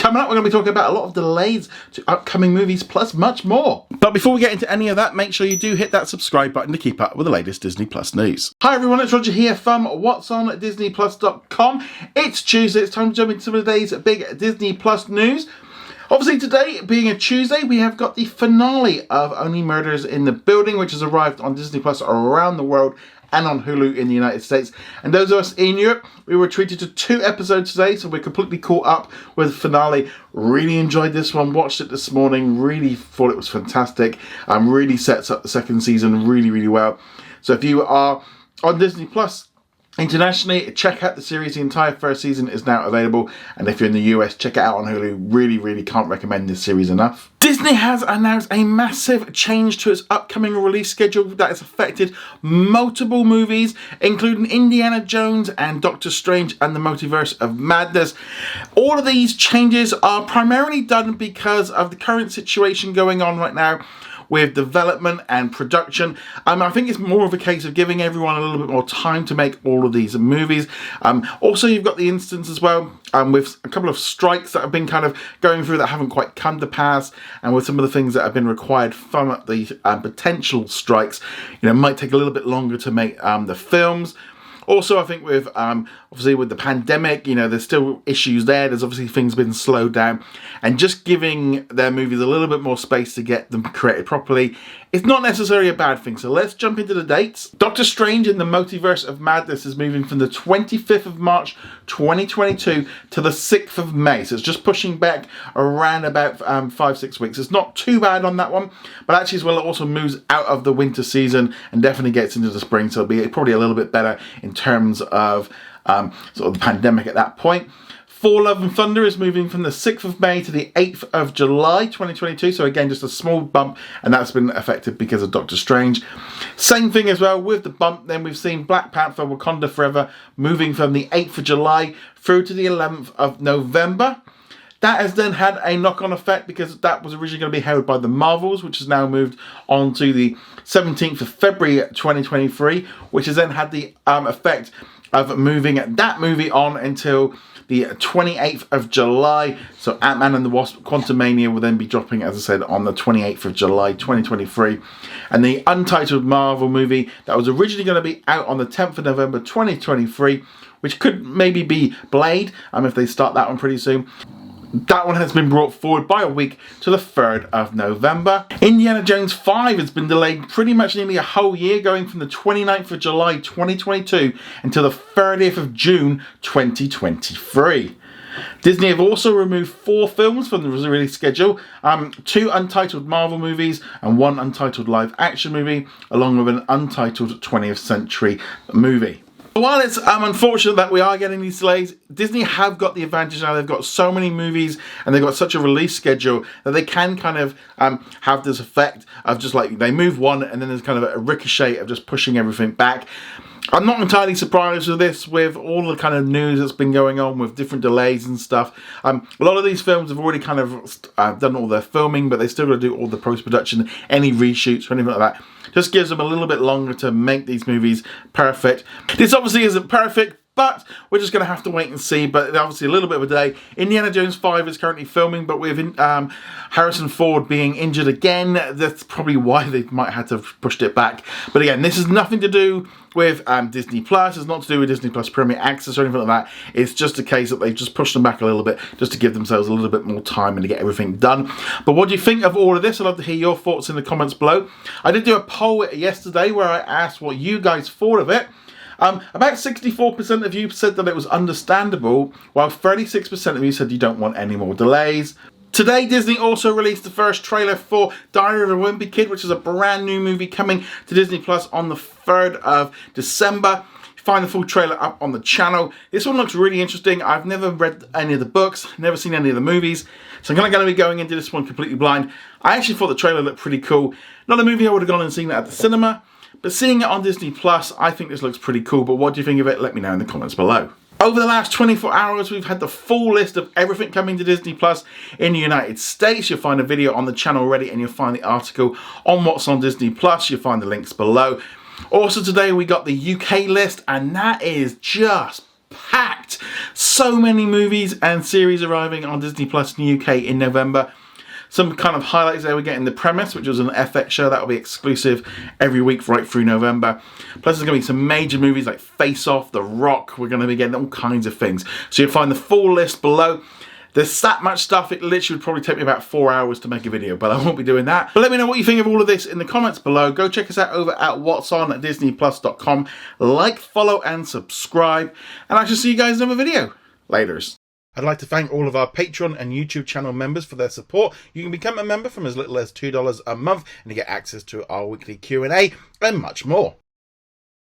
Coming up, we're going to be talking about a lot of delays to upcoming movies, plus much more. But before we get into any of that, make sure you do hit that subscribe button to keep up with the latest Disney Plus news. Hi everyone, it's Roger here from whatsondisneyplus.com. It's Tuesday, it's time to jump into some of today's big Disney Plus news. Obviously today, being a Tuesday, we have got the finale of Only Murders in the Building, which has arrived on Disney Plus around the world and on Hulu in the United States. And those of us in Europe, we were treated to 2 episodes today, so we're completely caught up with the finale. Really enjoyed this one, watched it this morning, really thought it was fantastic. Really sets up the second season really, really well. So if you are on Disney Plus internationally, check out the series. The entire first season is now available, and if you're in the US, check it out on Hulu. Really can't recommend this series enough. Disney has announced a massive change to its upcoming release schedule that has affected multiple movies, including Indiana Jones and Doctor Strange and the Multiverse of Madness. All of these changes are primarily done because of the current situation going on right now with development and production. I think it's more of a case of giving everyone a little bit more time to make all of these movies. Also, you've got the instance as well with a couple of strikes that have been kind of going through that haven't quite come to pass, and with some of the things that have been required from the potential strikes, it might take a little bit longer to make the films. Also, I think with, obviously with the pandemic, there's still issues there. There's obviously things been slowed down. And just giving their movies a little bit more space to get them created properly is not necessarily a bad thing. So let's jump into the dates. Doctor Strange in the Multiverse of Madness is moving from the 25th of March 2022 to the 6th of May. So it's just pushing back around about 5-6 weeks. It's not too bad on that one. But actually as well, it also moves out of the winter season and definitely gets into the spring. So it'll be probably a little bit better in terms of sort of the pandemic at that point. Thor Love and Thunder is moving from the 6th of May to the 8th of July 2022. So again, just a small bump, and that's been affected because of Doctor Strange. Same thing as well with the bump. Then we've seen Black Panther Wakanda Forever moving from the 8th of July through to the 11th of November. That has then had a knock-on effect because that was originally going to be held by the Marvels, which has now moved on to the 17th of February 2023, which has then had the effect of moving that movie on until the 28th of July. So Ant-Man and the Wasp Quantumania will then be dropping, as I said, on the 28th of July 2023. And the untitled Marvel movie that was originally going to be out on the 10th of November 2023, which could maybe be Blade, if they start that one pretty soon. That one has been brought forward by a week to the 3rd of November. Indiana Jones 5 has been delayed pretty much nearly a whole year, going from the 29th of July 2022 until the 30th of June 2023. Disney have also removed 4 films from the release schedule, 2 untitled Marvel movies and 1 untitled live action movie, along with an untitled 20th century movie. While it's unfortunate that we are getting these delays, Disney have got the advantage now. They've got so many movies and they've got such a release schedule that they can kind of have this effect of just like they move one and then there's kind of a ricochet of just pushing everything back. I'm not entirely surprised with this, with all the kind of news that's been going on with different delays and stuff. A lot of these films have already kind of done all their filming, but they still got to do all the post-production, any reshoots or anything like that. Just gives them a little bit longer to make these movies perfect. This obviously isn't perfect, but we're just going to have to wait and see. But obviously a little bit of a delay. Indiana Jones 5 is currently filming, but with Harrison Ford being injured again, that's probably why they might have to have pushed it back. But again, this has nothing to do with Disney Plus. It's not to do with Disney Plus Premier Access or anything like that. It's just a case that they've just pushed them back a little bit just to give themselves a little bit more time and to get everything done. But what do you think of all of this? I'd love to hear your thoughts in the comments below. I did do a poll yesterday where I asked what you guys thought of it. About 64% of you said that it was understandable, while 36% of you said you don't want any more delays. Today, Disney also released the first trailer for Diary of a Wimpy Kid, which is a brand new movie coming to Disney Plus on the 3rd of December. Find the full trailer up on the channel. This one looks really interesting. I've never read any of the books, never seen any of the movies, so I'm going to be going into this one completely blind. I actually thought the trailer looked pretty cool. Not a movie I would have gone and seen it at the cinema, but seeing it on Disney Plus, I think this looks pretty cool. But what do you think of it? Let me know in the comments below. Over the last 24 hours, we've had the full list of everything coming to Disney Plus in the United States. You'll find a video on the channel already, and you'll find the article on what's on Disney Plus. You'll find the links below. Also today, we got the UK list, and that is just packed. So many movies and series arriving on Disney Plus in the UK in November. Some kind of highlights there, we're getting The Premise, which was an FX show that will be exclusive every week right through November. Plus there's going to be some major movies like Face Off, The Rock. We're going to be getting all kinds of things. So you'll find the full list below. There's that much stuff, it literally would probably take me about 4 hours to make a video, but I won't be doing that. But let me know what you think of all of this in the comments below. Go check us out over at whatsondisneyplus.com. Like, follow, and subscribe. And I shall see you guys in another video. Laters. I'd like to thank all of our Patreon and YouTube channel members for their support. You can become a member from as little as $2 a month and you get access to our weekly Q&A and much more.